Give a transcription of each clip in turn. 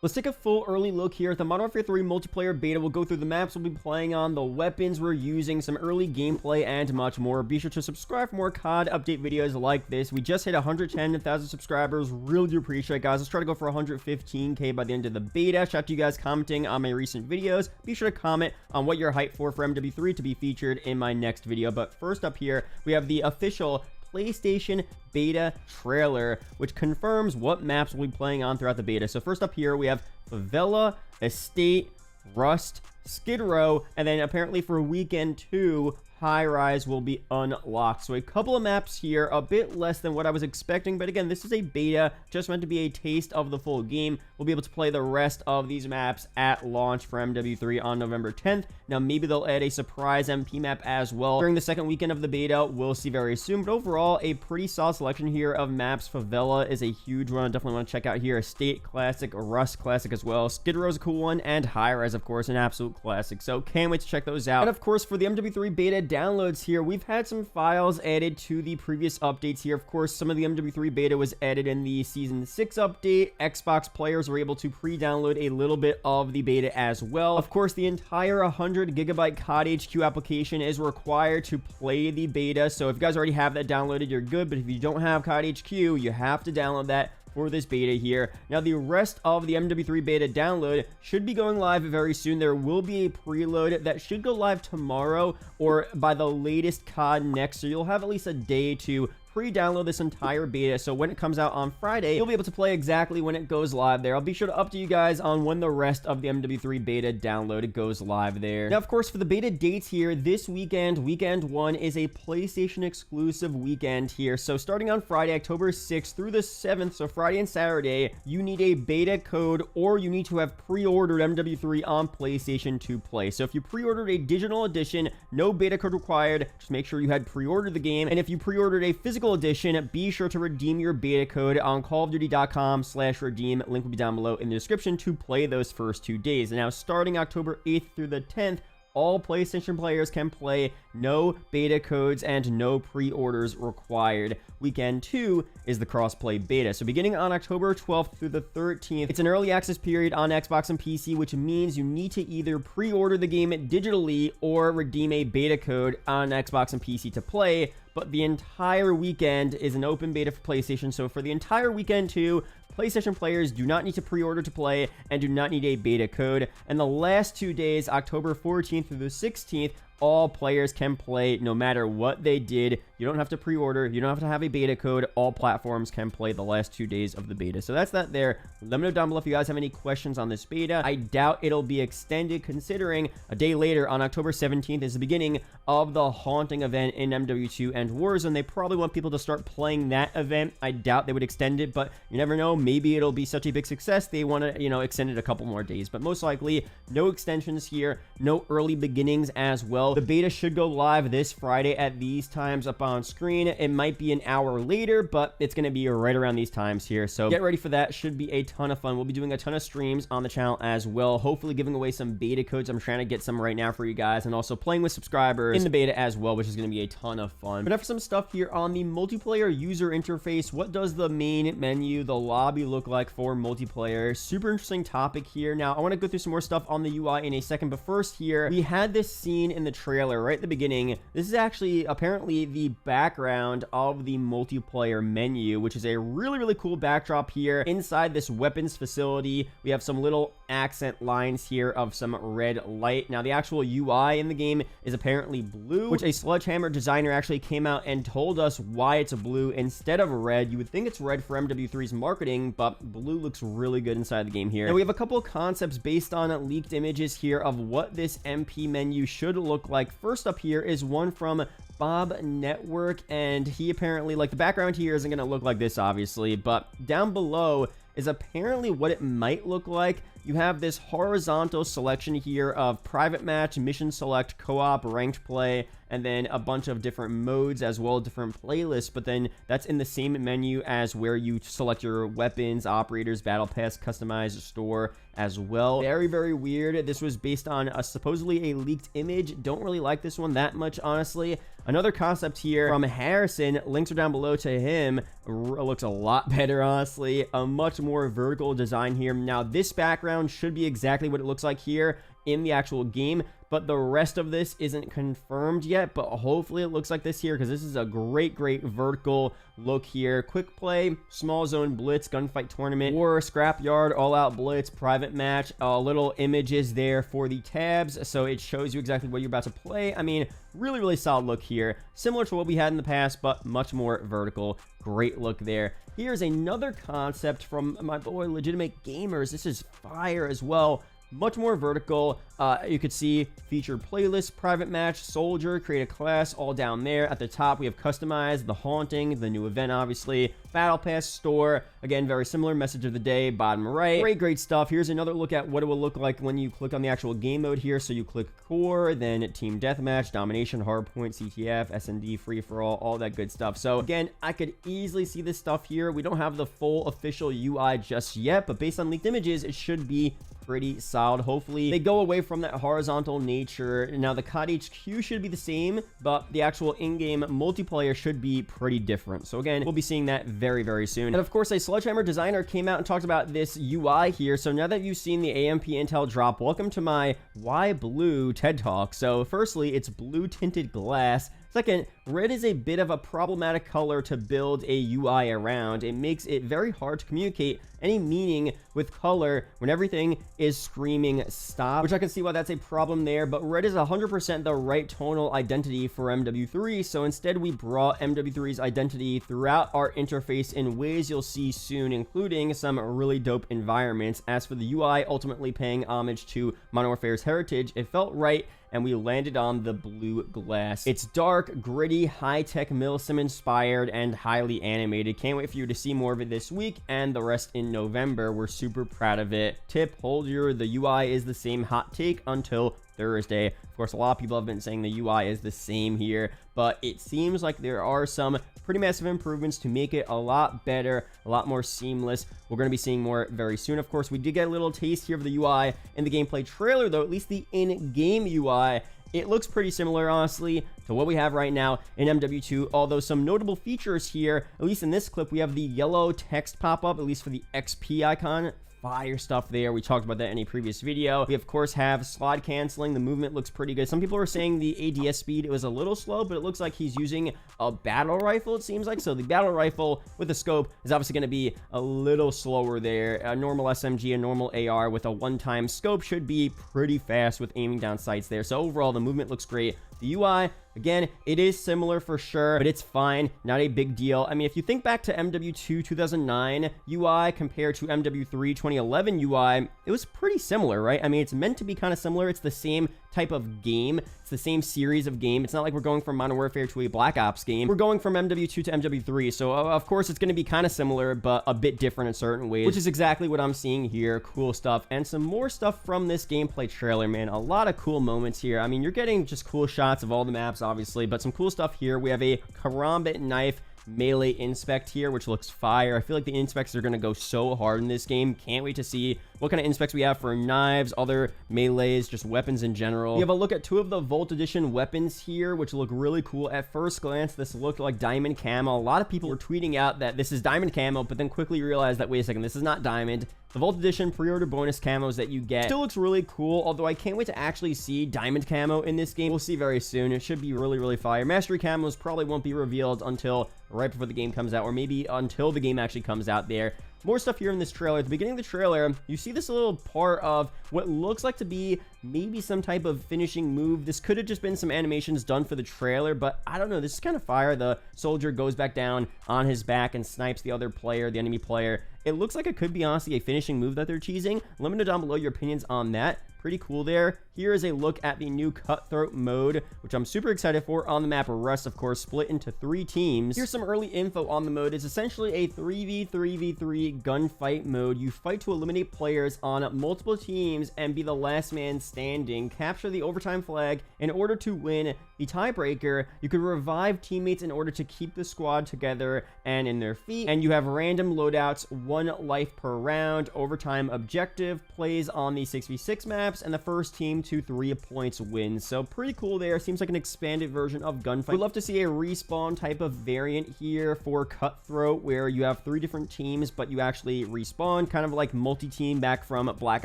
Let's take a full early look here at the Modern Warfare 3 multiplayer beta. We'll go through the maps we'll be playing on, the weapons we're using, some early gameplay, and much more. Be sure to subscribe for more COD update videos like this. We just hit 110,000 subscribers. Really do appreciate it, guys. Let's try to go for 115K by the end of the beta. Shout out to you guys commenting on my recent videos. Be sure to comment on what you're hyped for MW3 to be featured in my next video. But first up here, we have the official PlayStation beta trailer, which confirms what maps we'll be playing on throughout the beta. So first up here, we have Favela, Estate, Rust, Skid Row, and then apparently for weekend 2, Highrise will be unlocked. So a couple of maps here, a bit less than what I was expecting, but again, this is a beta, just meant to be a taste of the full game. We'll be able to play the rest of these maps at launch for MW3 on November 10th. Now, maybe they'll add a surprise MP map as well during the second weekend of the beta. We'll see very soon, but overall, a pretty solid selection here of maps. Favela is a huge one. I definitely want to check out here. Estate classic, Rust classic as well. Skid Row is a cool one, and Highrise, of course, an absolute classic. So can't wait to check those out. And of course, for the MW3 beta downloads here, we've had some files added to the previous updates here. Of course, some of the MW3 beta was added in the Season 6 update. Xbox players were able to pre-download a little bit of the beta as well. Of course, the entire 100 gigabyte COD HQ application is required to play the beta. So if you guys already have that downloaded, you're good. But if you don't have COD HQ, you have to download that for this beta here. Now, the rest of the MW3 beta download should be going live very soon. There will be a preload that should go live tomorrow or by the latest COD next. So you'll have at least a day to pre-download this entire beta, so when it comes out on Friday, you'll be able to play exactly when it goes live there. I'll be sure to update you guys on when the rest of the MW3 beta download goes live there. Now, of course, for the beta dates here, this weekend, weekend 1 is a PlayStation exclusive weekend here. So starting on Friday, October 6th through the 7th, so Friday and Saturday, you need a beta code or you need to have pre-ordered MW3 on PlayStation to play. So if you pre-ordered a digital edition, no beta code required. Just make sure you had pre-ordered the game. And if you pre-ordered a physical edition, be sure to redeem your beta code on callofduty.com/redeem. Link will be down below in the description to play those first 2 days. And now starting October 8th through the 10th, all PlayStation players can play, no beta codes and no pre-orders required. Weekend 2 is the crossplay beta. So beginning on October 12th through the 13th, it's an early access period on Xbox and PC, which means you need to either pre-order the game digitally or redeem a beta code on Xbox and PC to play. But the entire weekend is an open beta for PlayStation. So for the entire weekend too, PlayStation players do not need to pre-order to play and do not need a beta code. And the last 2 days, October 14th through the 16th, all players can play no matter what they did. You don't have to pre-order. You don't have to have a beta code. All platforms can play the last 2 days of the beta. So that's that there. Let me know down below if you guys have any questions on this beta. I doubt it'll be extended considering a day later on October 17th is the beginning of the Haunting event in MW2 and Warzone. They probably want people to start playing that event. I doubt they would extend it, but you never know. Maybe it'll be such a big success they want to, extend it a couple more days. But most likely, no extensions here. No early beginnings as well. The beta should go live this Friday at these times up on screen. It might be an hour later, but it's going to be right around these times here. So get ready for that. Should be a ton of fun. We'll be doing a ton of streams on the channel as well. Hopefully giving away some beta codes. I'm trying to get some right now for you guys, and also playing with subscribers in the beta as well, which is going to be a ton of fun. But after some stuff here on the multiplayer user interface, what does the main menu, the lobby look like for multiplayer? Super interesting topic here. Now, I want to go through some more stuff on the UI in a second, but first here, we had this scene in the trailer right at the beginning. This is actually apparently the background of the multiplayer menu, which is a really cool backdrop here inside this weapons facility. We have some little accent lines here of some red light. Now, the actual UI in the game is apparently blue, which a Sledgehammer designer actually came out and told us why it's blue instead of red. You would think it's red for MW3's marketing, but blue looks really good inside the game here. Now, we have a couple of concepts based on leaked images here of what this MP menu should look like. First up here is one from Bob Network, and he apparently, the background here isn't going to look like this, obviously, but down below is apparently what it might look like. You have this horizontal selection here of private match, mission select, co-op, ranked play, and then a bunch of different modes as well, different playlists, but then that's in the same menu as where you select your weapons, operators, battle pass, customize, store as well. Very, very weird. This was based on supposedly a leaked image. Don't really like this one that much, honestly. Another concept here from Harrison, links are down below to him, looks a lot better, honestly. A much more vertical design here. Now, this background should be exactly what it looks like here in the actual game, but the rest of this isn't confirmed yet, but hopefully it looks like this here, because this is a great vertical look here. Quick play, small zone blitz, gunfight tournament, or scrapyard, all out blitz, private match, little images there for the tabs, so it shows you exactly what you're about to play. I mean, really solid look here, similar to what we had in the past, but much more vertical. Great look there. Here's another concept from my boy Legitimatgamerz. This is fire as well. Much more vertical. You could see featured playlist, private match, soldier, create a class, all down there. At the top, we have customized, the haunting, the new event, obviously, battle pass, store. Again, very similar. Message of the day, bottom right. Great stuff. Here's another look at what it will look like when you click on the actual game mode here. So you click core, then team deathmatch, domination, hardpoint, CTF, SND, free for all that good stuff. So again, I could easily see this stuff here. We don't have the full official UI just yet, but based on leaked images, it should be pretty solid. Hopefully they go away from that horizontal nature. Now the COD HQ should be the same, but the actual in-game multiplayer should be pretty different. So again, we'll be seeing that very soon. And of course, a Sledgehammer designer came out and talked about this UI here. So now that you've seen the AMP Intel drop, welcome to my Why Blue TED Talk. So firstly, it's blue tinted glass. Second, red is a bit of a problematic color to build a UI around. It makes it very hard to communicate any meaning with color when everything is screaming stop, which I can see why that's a problem there, but red is 100% the right tonal identity for MW3, so instead we brought MW3's identity throughout our interface in ways you'll see soon, including some really dope environments. As for the UI ultimately paying homage to Modern Warfare's heritage, it felt right, and we landed on the blue glass. It's dark, gritty, high-tech Milsim inspired, and highly animated. Can't wait for you to see more of it this week and the rest in November. We're super proud of it. Tip, hold your, the UI is the same hot take until Thursday. Of course, a lot of people have been saying the UI is the same here, but it seems like there are some pretty massive improvements to make it a lot better, a lot more seamless. We're going to be seeing more very soon. Of course, we did get a little taste here of the UI in the gameplay trailer, though, at least the in-game UI. It looks pretty similar, honestly, to what we have right now in MW2, although some notable features here, at least in this clip, we have the yellow text pop-up, at least for the XP icon. Fire stuff there. We talked about that in a previous video. We, of course, have slide canceling. The movement looks pretty good. Some people are saying the ADS speed, it was a little slow, but it looks like he's using a battle rifle, it seems like. So the battle rifle with the scope is obviously going to be a little slower there. A normal SMG, a normal AR with a one-time scope should be pretty fast with aiming down sights there. So overall, the movement looks great. The UI, again, it is similar for sure, but it's fine. Not a big deal. I mean, if you think back to MW2 2009 UI compared to MW3 2011 UI, it was pretty similar, right? I mean, it's meant to be kind of similar. It's the same type of game. It's the same series of game. It's not like we're going from Modern Warfare to a Black Ops game. We're going from MW2 to MW3. So, of course, it's going to be kind of similar, but a bit different in certain ways, which is exactly what I'm seeing here. Cool stuff. And some more stuff from this gameplay trailer, man. A lot of cool moments here. I mean, you're getting just cool shots of all the maps, obviously, but some cool stuff here. We have a Karambit knife melee inspect here, which looks fire. I feel like the inspects are going to go so hard in this game. Can't wait to see what kind of inspects we have for knives, other melees, just weapons in general. We have a look at two of the Volt Edition weapons here, which look really cool. At first glance, this looked like diamond camo. A lot of people were tweeting out that this is diamond camo, but then quickly realized that, wait a second, this is not diamond. The Volt Edition pre-order bonus camos that you get still looks really cool, although I can't wait to actually see diamond camo in this game. We'll see very soon. It should be really fire. Mastery camos probably won't be revealed until right before the game comes out, or maybe until the game actually comes out there. More stuff here in this trailer. At the beginning of the trailer, you see this little part of what looks like to be maybe some type of finishing move. This could have just been some animations done for the trailer, but I don't know. This is kind of fire. The soldier goes back down on his back and snipes the other player, the enemy player. It looks like it could be honestly a finishing move that they're cheesing. Let me know down below your opinions on that. Pretty cool there. Here is a look at the new Cutthroat mode, which I'm super excited for. On the map Rust, of course, split into 3 teams. Here's some early info on the mode. It's essentially a 3v3v3 gunfight mode. You fight to eliminate players on multiple teams and be the last man standing. Capture the overtime flag in order to win the tiebreaker. You could revive teammates in order to keep the squad together and in their feet. And you have random loadouts, 1 life per round. Overtime objective plays on the 6v6 maps, and the first team to 3 points wins. So pretty cool there. Seems like an expanded version of gunfight. We'd love to see a respawn type of variant here for Cutthroat, where you have 3 different teams, but you actually respawn, kind of like multi-team back from Black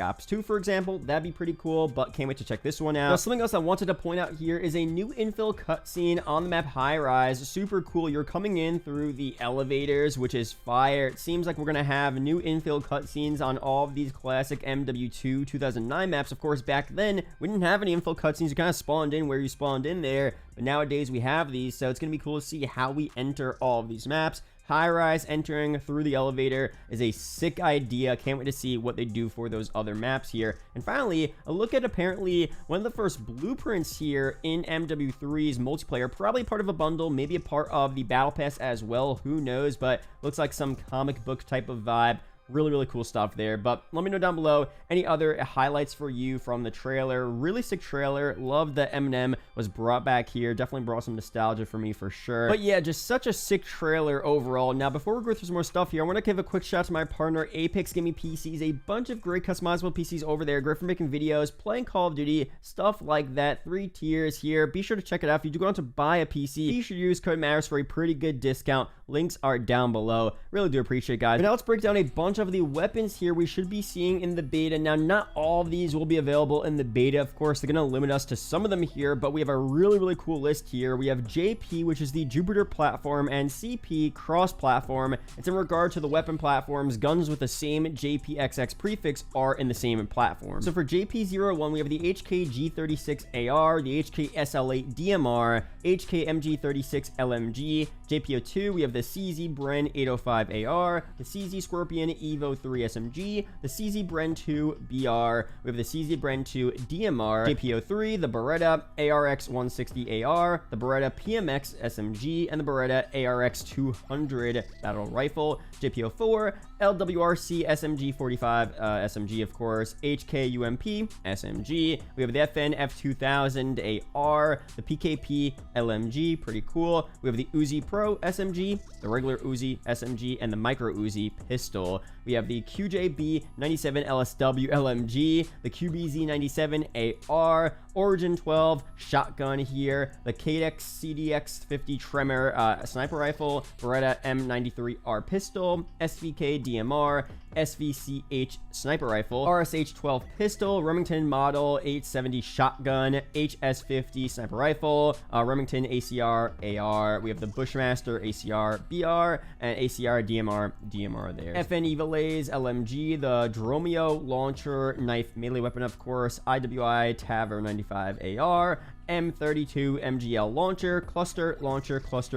Ops 2, for example. That'd be pretty cool, but can't wait to check this one out. Now, something else I wanted to point out here is a new infill cutscene on the map Highrise. Super cool. You're coming in through the elevators, which is fire. It seems like we're gonna have new infill cutscenes on all of these classic MW2 2009 maps. Of course, back then we didn't have any infill cutscenes. You kind of spawned in where you spawned in there, but nowadays we have these, so it's gonna be cool to see how we enter all of these maps. Highrise entering through the elevator is a sick idea. Can't wait to see what they do for those other maps here. And finally, a look at apparently one of the first blueprints here in MW3's multiplayer. Probably part of a bundle, maybe a part of the battle pass as well. Who knows? But looks like some comic book type of vibe. Really cool stuff there. But let me know down below any other highlights for you from the trailer. Really sick trailer. Love that Eminem was brought back here. Definitely brought some nostalgia for me for sure. But yeah, just such a sick trailer overall. Now, before we go through some more stuff here, I want to give a quick shout out to my partner Apex Gaming PCs. A bunch of great customizable PCs over there. Great for making videos, playing Call of Duty, stuff like that. 3 tiers here. Be sure to check it out. If you do go on to buy a PC, you should use code MATTERZ for a pretty good discount. Links are down below. Really do appreciate it, guys. But now let's break down a bunch of the weapons here we should be seeing in the beta. Now, not all of these will be available in the beta. Of course, they're going to limit us to some of them here, but we have a really cool list here. We have JP, which is the Jupiter platform, and CP cross-platform. It's in regard to the weapon platforms. Guns with the same JPXX prefix are in the same platform. So for JP01, we have the HK-G36AR, the HK-SL8 DMR, HK-MG36 LMG. JP02, we have the CZ Bren 805AR, the CZ Scorpion Evo 3 SMG, the CZ Bren 2 BR, we have the CZ Bren 2 DMR, JP03, the Beretta ARX 160AR, the Beretta PMX SMG, and the Beretta ARX 200 Battle Rifle, JP04, LWRC SMG 45 SMG, of course, HK UMP SMG, we have the FN F2000 AR, the PKP LMG, pretty cool, we have the Uzi Pro SMG, the regular Uzi SMG, and the Micro Uzi pistol. We have the QJB 97 LSW LMG, the QBZ 97 AR, Origin 12 shotgun here, the KDX CDX 50 Tremor sniper rifle, Beretta M93R pistol, SVK DMR, SVCH sniper rifle, RSH 12 pistol, Remington Model 870 shotgun, HS50 sniper rifle, Remington ACR AR. We have the Bushmaster ACR BR and ACR DMR there. FN Evalaze LMG, the Dromio launcher knife melee weapon, of course, IWI Taver 95 AR, M32 MGL launcher, cluster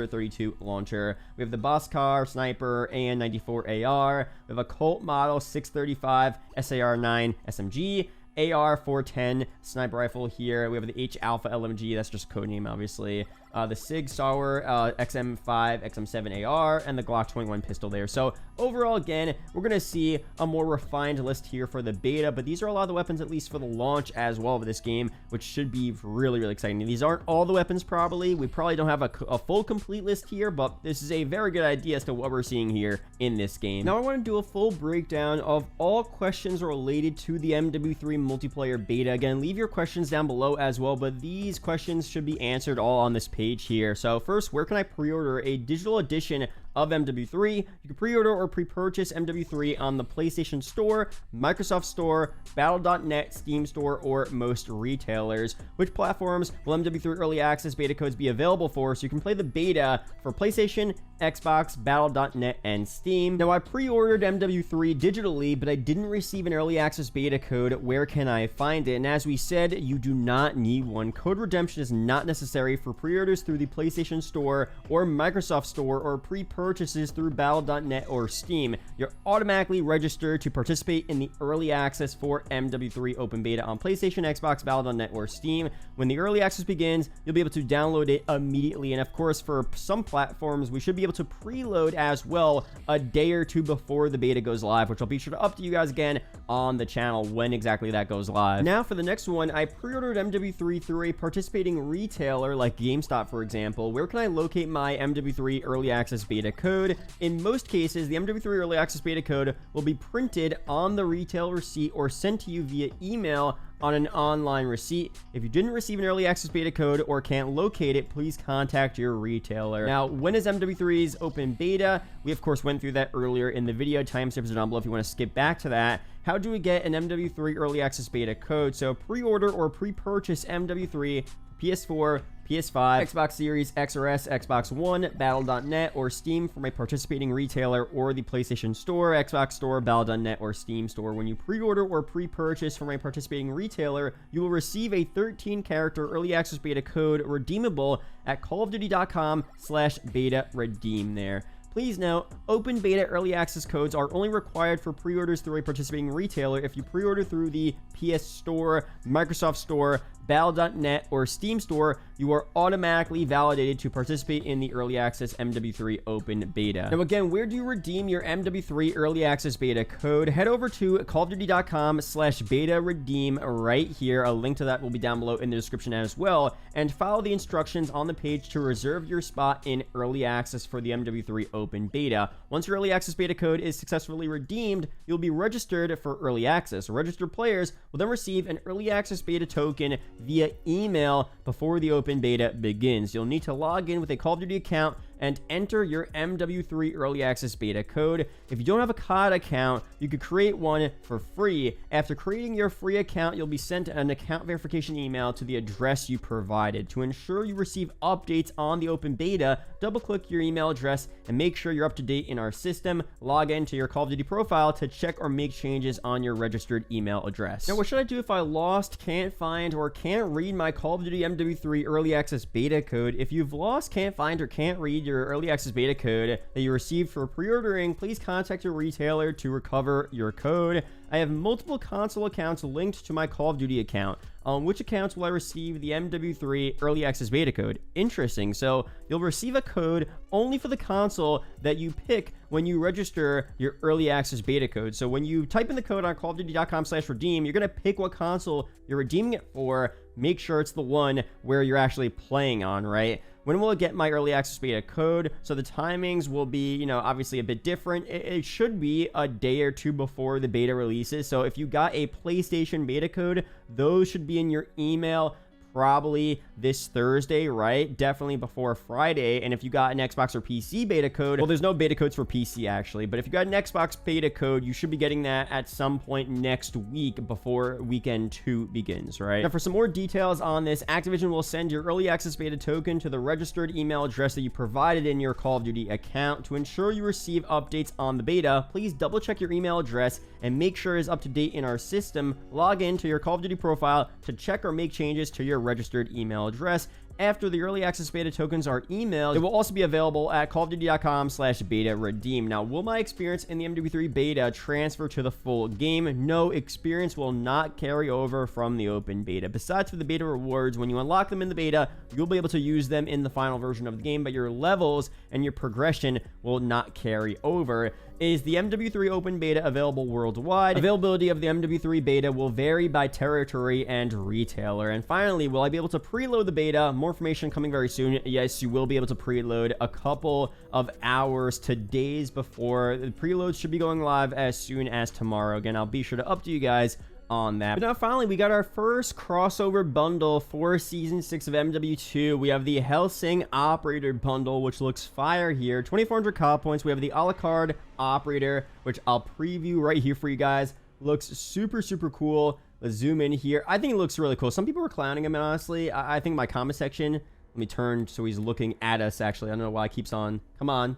32 launcher. We have the Bosscar sniper AN94 AR. We have a Colt Model 635 SAR9 SMG, AR410 sniper rifle here. We have the H Alpha LMG, that's just code name obviously. The Sig Sauer XM5 XM7 AR, and the Glock 21 pistol there. So overall, again, we're gonna see a more refined list here for the beta, but these are a lot of the weapons, at least for the launch as well of this game, which should be really exciting. These aren't all the weapons probably. We probably don't have a full complete list here, but this is a very good idea as to what we're seeing here in this game. Now I want to do a full breakdown of all questions related to the MW3 multiplayer beta. Again, leave your questions down below as well, but these questions should be answered all on this page here. So first, where can I pre-order a digital edition of MW3? You can pre-order or pre-purchase MW3 on the PlayStation Store, Microsoft Store, Battle.net, Steam Store, or most retailers. Which platforms will MW3 Early Access beta codes be available for? So you can play the beta for PlayStation, Xbox, Battle.net, and Steam. Now, I pre-ordered MW3 digitally, but I didn't receive an Early Access beta code. Where can I find it? And as we said, you do not need one. Code redemption is not necessary for pre-orders through the PlayStation Store or Microsoft Store, or pre-purchase purchases through battle.net or Steam, you're automatically registered to participate in the early access for MW3 Open Beta on PlayStation, Xbox, battle.net, or Steam. When the early access begins, you'll be able to download it immediately, and of course, for some platforms, we should be able to preload as well a day or two before the beta goes live, which I'll be sure to update you guys again on the channel when exactly that goes live. Now for the next one, I pre-ordered MW3 through a participating retailer like GameStop, for example. Where can I locate my MW3 early access beta code? In most cases, the MW3 early access beta code will be printed on the retail receipt or sent to you via email on an online receipt. If you didn't receive an early access beta code or can't locate it, please contact your retailer. Now, when is MW3's open beta? We of course went through that earlier in the video. Timestamps are down below if you want to skip back to that. How do we get an MW3 early access beta code? So pre-order or pre-purchase MW3 PS4, PS5, Xbox Series X or S, Xbox One, battle.net, or Steam from a participating retailer or the PlayStation Store, Xbox Store, battle.net, or Steam Store. When you pre-order or pre-purchase from a participating retailer, you will receive a 13-character early access beta code redeemable at callofduty.com/beta redeem there. Please note, open beta early access codes are only required for pre-orders through a participating retailer. If you pre-order through the PS Store, Microsoft Store, battle.net, or Steam Store, you are automatically validated to participate in the early access MW3 open beta. Now again, where do you redeem your MW3 early access beta code? Head over to callofduty.com/beta redeem right here. A link to that will be down below in the description as well, and follow the instructions on the page to reserve your spot in early access for the MW3 open beta. Once your early access beta code is successfully redeemed, you'll be registered for early access. Registered players will then receive an early access beta token via email before the open beta begins. You'll need to log in with a Call of Duty account and enter your MW3 early access beta code. If you don't have a COD account, you could create one for free. After creating your free account, you'll be sent an account verification email to the address you provided. To ensure you receive updates on the open beta, double-click your email address and make sure you're up to date in our system. Log into your Call of Duty profile to check or make changes on your registered email address. Now, what should I do if I lost, can't find, or can't read my Call of Duty MW3 early access beta code? If you've lost, can't find, or can't read your early access beta code that you received for pre-ordering, please contact your retailer to recover your code. I have multiple console accounts linked to my Call of Duty account. On which accounts will I receive the MW3 early access beta code? Interesting. So you'll receive a code only for the console that you pick when you register your early access beta code. So when you type in the code on callofduty.com/redeem, you're going to pick what console you're redeeming it for. Make sure it's the one where you're actually playing on, right? When will I get my early access beta code? So the timings will be, obviously a bit different. It should be a day or two before the beta releases. So if you got a PlayStation beta code, those should be in your email probably this Thursday, right? Definitely before Friday. And if you got an Xbox or PC beta code, well, there's no beta codes for PC actually, but if you got an Xbox beta code, you should be getting that at some point next week before weekend 2 begins, right? Now, for some more details on this, Activision will send your early access beta token to the registered email address that you provided in your Call of Duty account. To ensure you receive updates on the beta, please double check your email address and make sure it's up to date in our system. Log into your Call of Duty profile to check or make changes to your registered email address. After the early access beta tokens are emailed, it will also be available at callofduty.com/beta redeem. Now, will my experience in the MW3 beta transfer to the full game? No, experience will not carry over from the open beta. Besides for the beta rewards, when you unlock them in the beta, you'll be able to use them in the final version of the game, but your levels and your progression will not carry over. Is the MW3 open beta available worldwide? Availability of the MW3 beta will vary by territory and retailer. And finally, will I be able to preload the beta? More information coming very soon. Yes, you will be able to preload a couple of hours to days before. The preloads should be going live as soon as tomorrow. Again, I'll be sure to update you guys on that. But now finally, we got our first crossover bundle for season 6 of MW2. We have the Hellsing operator bundle, which looks fire here. 2,400 COD points. We have the a la carte operator, which I'll preview right here for you guys. Looks super cool. Let's zoom in here. I think it looks really cool. Some people were clowning him, and honestly, I think my comment section, let me turn so he's looking at us. Actually, I don't know why it keeps on. Come on,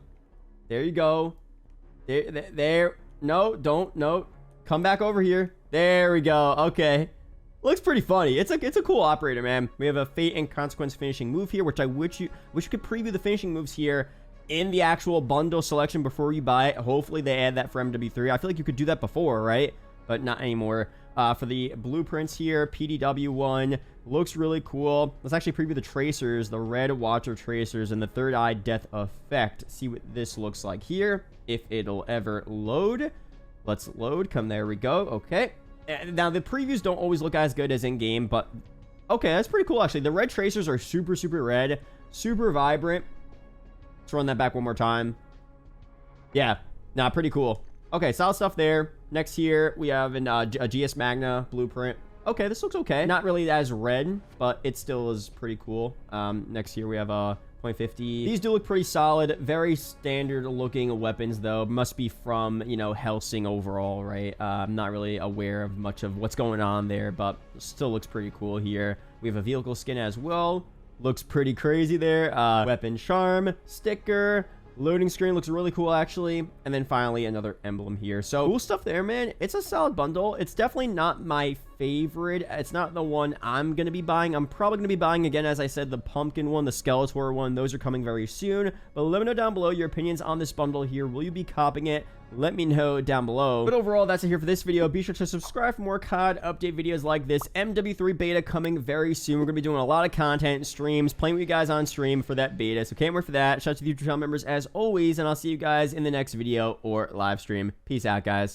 there you go. There. No, don't. No, come back over here. There we go. Okay. Looks pretty funny. It's a cool operator, man. We have a Fate and Consequence finishing move here, which I wish you could preview the finishing moves here. in the actual bundle selection before you buy it. Hopefully they add that for MW3. I feel like you could do that before, right? But not anymore. For the blueprints here, PDW one looks really cool. Let's actually preview the tracers, the red Watcher tracers, and the third eye death effect. See what this looks like here, if it'll ever load. Let's load. There we go. Okay. Now, the previews don't always look as good as in-game, but okay, that's pretty cool, actually. The red tracers are super, super red, super vibrant. Let's run that back one more time. Yeah, nah, pretty cool. Okay, solid stuff there. Next here, we have a GS Magna blueprint. Okay, this looks okay. Not really as red, but it still is pretty cool. Next here, we have a .50. These do look pretty solid. Very standard looking weapons, though. Must be from, you know, Hellsing overall, right? I'm not really aware of much of what's going on there, but still looks pretty cool here. We have a vehicle skin as well. Looks pretty crazy there. Weapon charm, sticker. Loading screen looks really cool, actually. And then finally, another emblem here. So, cool stuff there, man. It's a solid bundle. It's definitely not my favorite. It's not the one I'm going to be buying. I'm probably going to be buying, again, as I said, the pumpkin one, the Skeletor one. Those are coming very soon. But let me know down below your opinions on this bundle here. Will you be copping it? Let me know down below. But overall, that's it here for this video. Be sure to subscribe for more COD update videos like this. MW3 beta coming very soon. We're going to be doing a lot of content, streams, playing with you guys on stream for that beta. So can't wait for that. Shout out to the YouTube channel members as always. And I'll see you guys in the next video or live stream. Peace out, guys.